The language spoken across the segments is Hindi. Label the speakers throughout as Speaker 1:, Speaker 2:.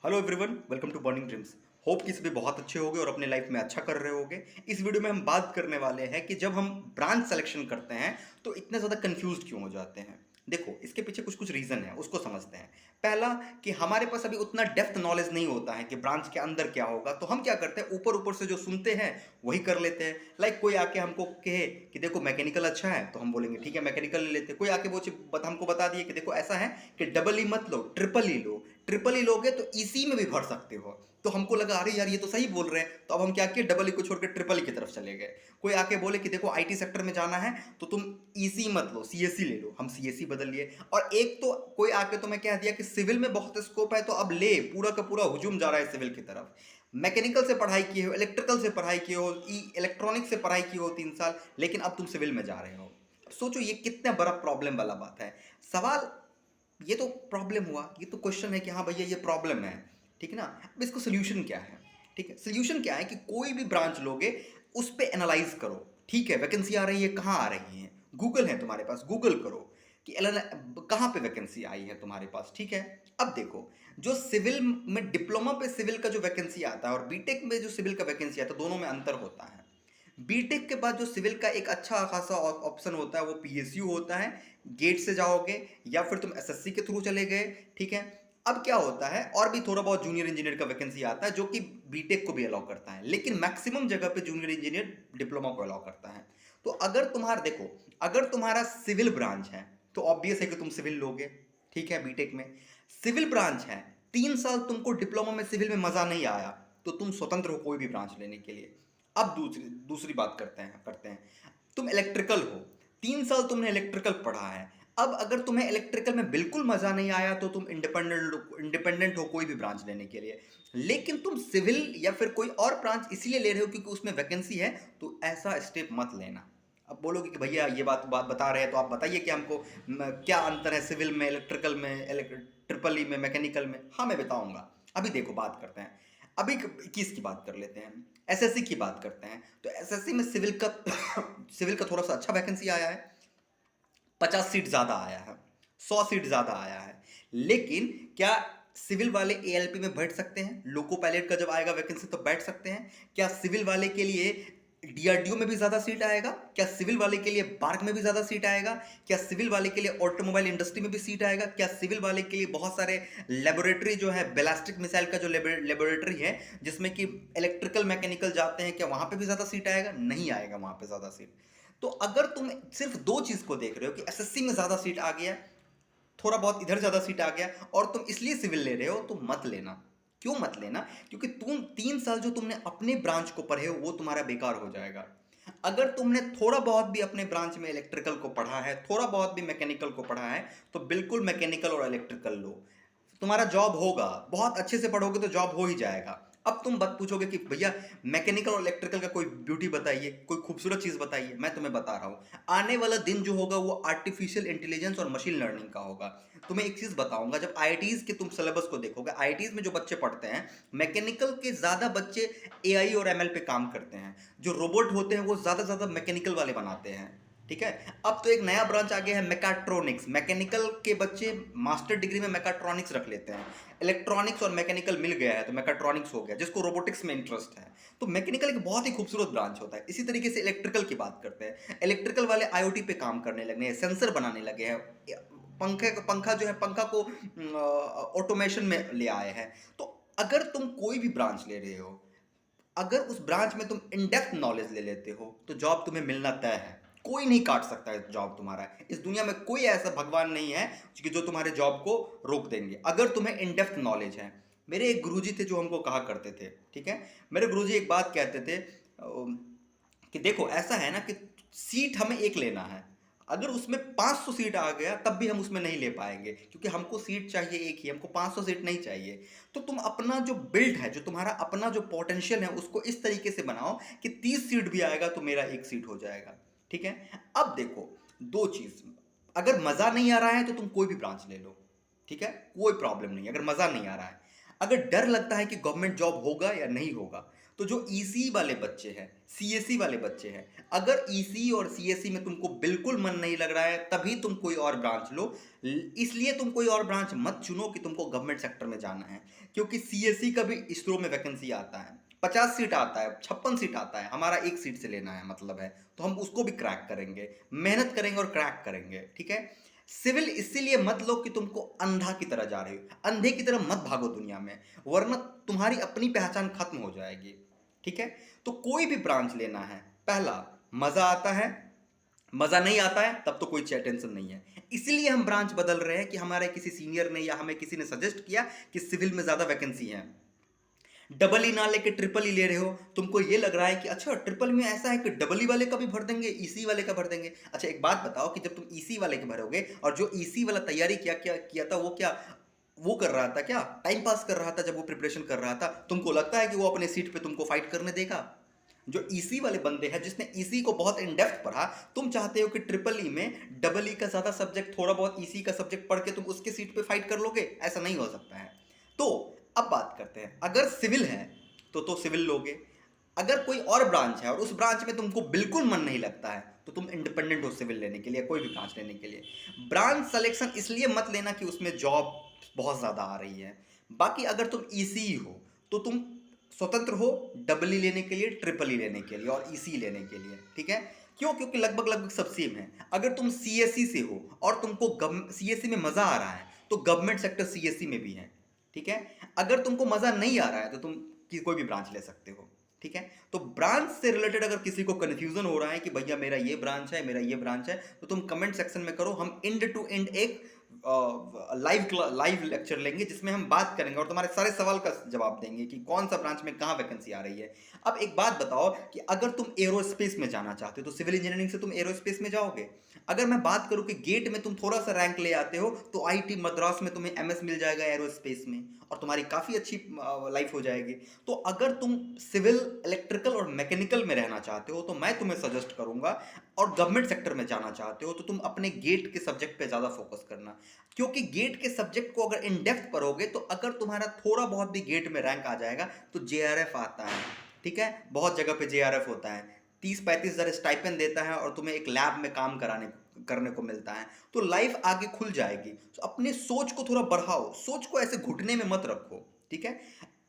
Speaker 1: Hello everyone, welcome to burning dreams. Hope कि सभी बहुत अच्छे होंगे और अपने लाइफ में अच्छा कर रहे होंगे। इस वीडियो में हम बात करने वाले हैं कि जब हम ब्रांच सिलेक्शन करते हैं तो इतने ज़्यादा कंफ्यूज क्यों हो जाते हैं। देखो, इसके पीछे कुछ कुछ रीज़न है, उसको समझते हैं। पहला, कि हमारे पास अभी उतना डेप्थ नॉलेज नहीं होता है कि ब्रांच के अंदर क्या होगा, तो हम क्या करते हैं, ऊपर ऊपर से जो सुनते हैं वही कर लेते हैं। लाइक कोई आके हमको कहे कि देखो मैकेनिकल अच्छा है, तो हम बोलेंगे ठीक है मैकेनिकल ले लेते हैं। कोई आके वो हमको बता दिए कि देखो ऐसा है कि डबल ई मत लो, ट्रिपल ई लो। ट्रिपल ई लोगे तो ईसी में भी भर सकते हो। तो हमको लगा अरे यार ये तो सही बोल रहे हैं, तो अब हम क्या किए, डबल ई को छोड़कर ट्रिपल ई की तरफ चले गए। कोई आके बोले कि देखो आईटी सेक्टर में जाना है तो तुम ईसी मत लो, सीएससी ले लो, हम सीएससी बदल लिए। और एक तो कोई आके तो मैं कह दिया कि सिविल में बहुत स्कोप है, तो अब ले, पूरा का पूरा हुजूम जा रहा है सिविल की तरफ। मैकेनिकल से पढ़ाई किए हो, इलेक्ट्रिकल से पढ़ाई किए हो, इलेक्ट्रॉनिक से पढ़ाई की हो 3 साल, लेकिन अब तुम सिविल में जा रहे हो। सोचो ये कितना बड़ा प्रॉब्लम वाला बात है। सवाल, ये तो प्रॉब्लम हुआ, ये तो क्वेश्चन है कि हाँ भैया ये प्रॉब्लम है, ठीक है ना। अब इसको सोल्यूशन क्या है? ठीक है, सोल्यूशन क्या है कि कोई भी ब्रांच लोगे उस पर एनालाइज करो। ठीक है, वैकेंसी आ रही है, कहाँ आ रही है, गूगल है तुम्हारे पास, गूगल करो कि कहाँ पे वैकेंसी आई है तुम्हारे पास। ठीक है, अब देखो, जो सिविल में डिप्लोमा पे सिविल का जो वैकेंसी आता है और बीटेक में जो सिविल का वैकेंसी आता है, दोनों में अंतर होता है। बीटेक के बाद जो सिविल का एक अच्छा खासा ऑप्शन होता है वो पीएसयू होता है। गेट से जाओगे या फिर तुम एसएससी के थ्रू चले गए। ठीक है, अब क्या होता है, और भी थोड़ा बहुत जूनियर इंजीनियर का वैकेंसी आता है जो कि बीटेक को भी अलाउ करता है, लेकिन मैक्सिमम जगह पे जूनियर इंजीनियर डिप्लोमा को अलाउ करता है। तो अगर तुम्हारा देखो, अगर तुम्हारा सिविल ब्रांच है तो ऑब्वियस है कि तुम सिविल लोगे। ठीक है, बीटेक में सिविल ब्रांच है, 3 साल तुमको डिप्लोमा में सिविल में मजा नहीं आया, तो तुम स्वतंत्र हो कोई भी ब्रांच लेने के लिए। अब दूसरी दूसरी बात करते हैं। तुम इलेक्ट्रिकल हो, 3 साल तुमने इलेक्ट्रिकल पढ़ा है। अब अगर तुम्हें इलेक्ट्रिकल में बिल्कुल मजा नहीं आया तो तुम इंडिपेंडेंट हो कोई भी ब्रांच लेने के लिए। लेकिन तुम सिविल या फिर कोई और ब्रांच इसलिए ले रहे हो क्योंकि उसमें वैकेंसी है, तो ऐसा स्टेप मत लेना। अब बोलोगे कि भैया ये बात बात बता रहे हैं तो आप बताइए कि हमको क्या अंतर है सिविल में, इलेक्ट्रिकल में, ट्रिपल ई में, मैकेनिकल में। हाँ मैं बताऊंगा। अभी देखो बात करते हैं, अभी 21 की बात कर लेते हैं, एसएससी की बात करते हैं। तो एसएससी में सिविल का सिविल का थोड़ा सा अच्छा वैकेंसी आया है, 50 सीट ज़्यादा आया है, 100 सीट ज़्यादा आया है। लेकिन क्या सिविल वाले एएलपी में बैठ सकते हैं? लोको पायलट का जब आएगा वैकेंसी तो बैठ सकते हैं। क्या सिविल वाले के लिए डीआरडीओ में भी ज़्यादा सीट आएगा? क्या सिविल वाले के लिए बार्क में भी ज़्यादा सीट आएगा? क्या सिविल वाले के लिए ऑटोमोबाइल इंडस्ट्री में भी सीट आएगा? क्या सिविल वाले के लिए बहुत सारे लेबोरेटरी जो है, बैलिस्टिक मिसाइल का जो लेबोरेटरी है जिसमें कि इलेक्ट्रिकल मैकेनिकल जाते हैं, क्या वहाँ पे भी ज़्यादा सीट आएगा? नहीं आएगा वहाँ पे ज़्यादा सीट। तो अगर तुम सिर्फ दो चीज को देख रहे हो कि एसएससी में ज्यादा सीट आ गया, थोड़ा बहुत इधर ज्यादा सीट आ गया, और तुम इसलिए सिविल ले रहे हो, तो मत लेना। क्यों मत लेना? क्योंकि तुम 3 साल जो तुमने अपने ब्रांच को पढ़े हो वो तुम्हारा बेकार हो जाएगा। अगर तुमने थोड़ा बहुत भी अपने ब्रांच में इलेक्ट्रिकल को पढ़ा है, थोड़ा बहुत भी मैकेनिकल को पढ़ा है, तो बिल्कुल मैकेनिकल और इलेक्ट्रिकल लो। तुम्हारा जॉब होगा, बहुत अच्छे से पढ़ोगे तो जॉब हो ही जाएगा। अब तुम बात पूछोगे कि भैया मैकेनिकल और इलेक्ट्रिकल का कोई ब्यूटी बताइए, कोई खूबसूरत चीज बताइए। मैं तुम्हें बता रहा हूं, आने वाला दिन जो होगा वो आर्टिफिशियल इंटेलिजेंस और मशीन लर्निंग का होगा। तुम्हें एक चीज बताऊंगा, जब आईआईटीज के तुम सिलेबस को देखोगे, आईआईटीज में जो बच्चे पढ़ते हैं, मैकेनिकल के ज्यादा बच्चे एआई और एमएल पे काम करते हैं। जो रोबोट होते हैं वो ज्यादा मैकेनिकल वाले बनाते हैं। ठीक है, अब तो एक नया ब्रांच आ गया है मैकाट्रॉनिक्स। मैकेनिकल के बच्चे मास्टर डिग्री में मैकाट्रॉनिक्स रख लेते हैं। इलेक्ट्रॉनिक्स और मैकेनिकल मिल गया है तो मैकाट्रॉनिक्स हो गया, जिसको रोबोटिक्स में इंटरेस्ट है। तो मैकेनिकल एक बहुत ही खूबसूरत ब्रांच होता है। इसी तरीके से इलेक्ट्रिकल की बात करते हैं, इलेक्ट्रिकल वाले आईओटी पे काम करने लगे हैं, सेंसर बनाने लगे हैं, पंखा जो है, पंखा को ऑटोमेशन में ले आए हैं। तो अगर तुम कोई भी ब्रांच ले रहे हो, अगर उस ब्रांच में तुम इन डेप्थ नॉलेज ले लेते हो, तो जॉब तुम्हें मिलना तय है। कोई नहीं काट सकता है जॉब तुम्हारा। इस दुनिया में कोई ऐसा भगवान नहीं है कि जो तुम्हारे जॉब को रोक देंगे, अगर तुम्हें इन डेप्थ नॉलेज है। मेरे एक गुरुजी थे जो हमको कहा करते थे, ठीक है, मेरे गुरुजी एक बात कहते थे कि देखो ऐसा है ना कि सीट हमें एक लेना है, अगर उसमें 500 सीट आ गया तब भी हम उसमें नहीं ले पाएंगे, क्योंकि हमको सीट चाहिए एक ही, हमको 500 सीट नहीं चाहिए। तो तुम अपना जो बिल्ड है, जो तुम्हारा अपना जो पोटेंशियल है, उसको इस तरीके से बनाओ कि 30 सीट भी आएगा तो मेरा एक सीट हो जाएगा। ठीक है, अब देखो, दो चीज, अगर मजा नहीं आ रहा है तो तुम कोई भी ब्रांच ले लो। ठीक है, कोई प्रॉब्लम नहीं, अगर मजा नहीं आ रहा है। अगर डर लगता है कि गवर्नमेंट जॉब होगा या नहीं होगा, तो जो ईसी वाले बच्चे हैं, सीएससी वाले बच्चे हैं, अगर ईसी और सीएससी में तुमको बिल्कुल मन नहीं लग रहा है तभी तुम कोई और ब्रांच लो। इसलिए तुम कोई और ब्रांच मत चुनो कि तुमको गवर्नमेंट सेक्टर में जाना है, क्योंकि सीएससी का भी इसरो में वैकेंसी आता है, 50 सीट आता है, 56 सीट आता है, हमारा एक सीट से लेना है मतलब है, तो हम उसको भी क्रैक करेंगे, मेहनत करेंगे और क्रैक करेंगे, ठीक है। सिविल इसीलिए मत लो कि तुमको अंधा की तरह जा रहे हो, अंधे की तरह मत भागो दुनिया में, वरना तुम्हारी अपनी पहचान खत्म हो जाएगी, ठीक है। तो कोई भी ब्रांच लेना है, पहला मजा आता है, मजा नहीं आता है तब तो कोई टेंशन नहीं है। इसीलिए हम ब्रांच बदल रहे हैं कि हमारे किसी सीनियर ने या हमें किसी ने सजेस्ट किया कि सिविल में ज्यादा वैकेंसी है। डबल ई ना लेके ट्रिपल ई ले रहे हो, तुमको ये लग रहा है कि अच्छा ट्रिपल में ऐसा है कि डबल ई वाले का भी भर देंगे, ईसी वाले का भर देंगे। अच्छा एक बात बताओ कि जब तुम ईसी वाले के भरोगे और जो ईसी वाला तैयारी किया था वो क्या वो कर रहा था, क्या टाइम पास कर रहा था जब वो प्रिपरेशन कर रहा था, तुमको लगता है कि वो अपने सीट पे तुमको फाइट करने देगा? जो ईसी वाले बंदे हैं जिसने ईसी को बहुत इन डेप्थ पढ़ा, तुम चाहते हो कि ट्रिपल ई में डबल ई का ज्यादा सब्जेक्ट, थोड़ा बहुत ईसी का सब्जेक्ट पढ़ के तुम उसके सीट पे फाइट कर लोगे? ऐसा नहीं हो सकता है। तो अब बात करते हैं, अगर सिविल है तो सिविल लोगे, अगर कोई और ब्रांच है और उस ब्रांच में तुमको बिल्कुल मन नहीं लगता है तो तुम इंडिपेंडेंट हो सिविल लेने के लिए, कोई भी ब्रांच लेने के लिए। ब्रांच सिलेक्शन इसलिए मत लेना कि उसमें जॉब बहुत ज़्यादा आ रही है। बाकी अगर तुम ईसी हो तो तुम स्वतंत्र हो डबल ई लेने के लिए, ट्रिपल ई लेने के लिए और ईसी लेने के लिए, ठीक है। क्यों? क्योंकि लगभग लगभग सब सेम है। अगर तुम सीएससी से हो और तुमको सीएससी में मजा आ रहा है तो गवर्नमेंट सेक्टर सीएससी में भी है, ठीक है। अगर तुमको मजा नहीं आ रहा है तो तुम कोई भी ब्रांच ले सकते हो, ठीक है। तो ब्रांच से रिलेटेड अगर किसी को कंफ्यूजन हो रहा है कि भैया मेरा ये ब्रांच है, मेरा ये ब्रांच है, तो तुम कमेंट सेक्शन में करो, हम एंड टू एंड एक लाइव लेक्चर लेंगे जिसमें हम बात करेंगे और तुम्हारे सारे सवाल का जवाब देंगे कि कौन सा ब्रांच में कहाँ वैकेंसी आ रही है। अब एक बात बताओ कि अगर तुम एरोस्पेस में जाना चाहते हो तो सिविल इंजीनियरिंग से तुम एरोस्पेस में जाओगे। अगर मैं बात करूं कि गेट में तुम थोड़ा सा रैंक ले आते हो तो आईटी मद्रास में तुम्हें एमएस मिल जाएगा एरोस्पेस में और तुम्हारी काफ़ी अच्छी लाइफ हो जाएगी। तो अगर तुम सिविल, इलेक्ट्रिकल और मैकेनिकल में रहना चाहते हो तो मैं तुम्हें सजेस्ट करूंगा, और गवर्नमेंट सेक्टर में जाना चाहते हो तो तुम अपने गेट के सब्जेक्ट पे ज़्यादा फोकस करना, क्योंकि गेट के सब्जेक्ट को अगर इन डेप्थ पढ़ोगे तो अगर तुम्हारा थोड़ा बहुत भी गेट में रैंक आ जाएगा तो जेआरएफ आता है, ठीक है। बहुत जगह पे जेआरएफ होता है, 30-35 हज़ार स्टाइपेंड देता है और तुम्हें एक लैब में काम करने को मिलता है, तो लाइफ आगे खुल जाएगी। तो अपने सोच को थोड़ा बढ़ाओ, सोच को ऐसे घुटने में मत रखो, ठीक है।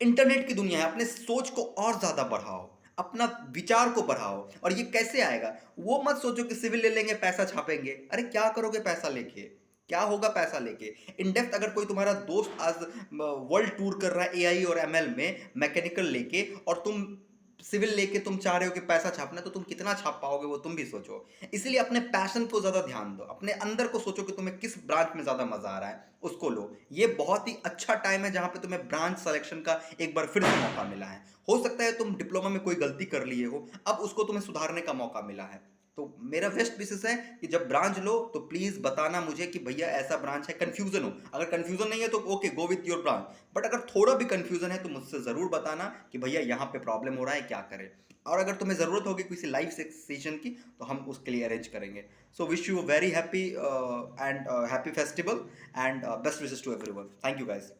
Speaker 1: इंटरनेट की दुनिया है, अपने सोच को और ज्यादा बढ़ाओ, अपना विचार को बढ़ाओ। और ये कैसे आएगा? वो मत सोचो कि सिविल ले लेंगे पैसा छापेंगे, अरे क्या करोगे पैसा लेके, क्या होगा पैसा लेके? इन डेप्थ अगर कोई तुम्हारा दोस्त आज वर्ल्ड टूर कर रहा है एआई और एमएल में मैकेनिकल लेके, और तुम सिविल लेके तुम चाह रहे हो कि पैसा छापना, तो तुम कितना छाप पाओगे वो तुम भी सोचो। इसलिए अपने पैशन को ज्यादा ध्यान दो, अपने अंदर को सोचो कि तुम्हें किस ब्रांच में ज्यादा मजा आ रहा है, उसको लो। ये बहुत ही अच्छा टाइम है जहां पे तुम्हें ब्रांच सिलेक्शन का एक बार फिर से मौका मिला है। हो सकता है तुम डिप्लोमा में कोई गलती कर लिए हो, अब उसको तुम्हें सुधारने का मौका मिला है। तो मेरा बेस्ट विशेष है कि जब ब्रांच लो तो प्लीज बताना मुझे कि भैया ऐसा ब्रांच है, कंफ्यूजन हो, अगर कंफ्यूजन नहीं है तो okay go with your branch, but अगर थोड़ा भी कंफ्यूजन है तो मुझसे जरूर बताना कि भैया यहाँ पे प्रॉब्लम हो रहा है, क्या करें। और अगर तुम्हें जरूरत होगी किसी लाइव सेशन की तो हम उसके लिए अरेंज करेंगे। So wish you very happy and happy festival and best wishes to everyone. Thank you guys.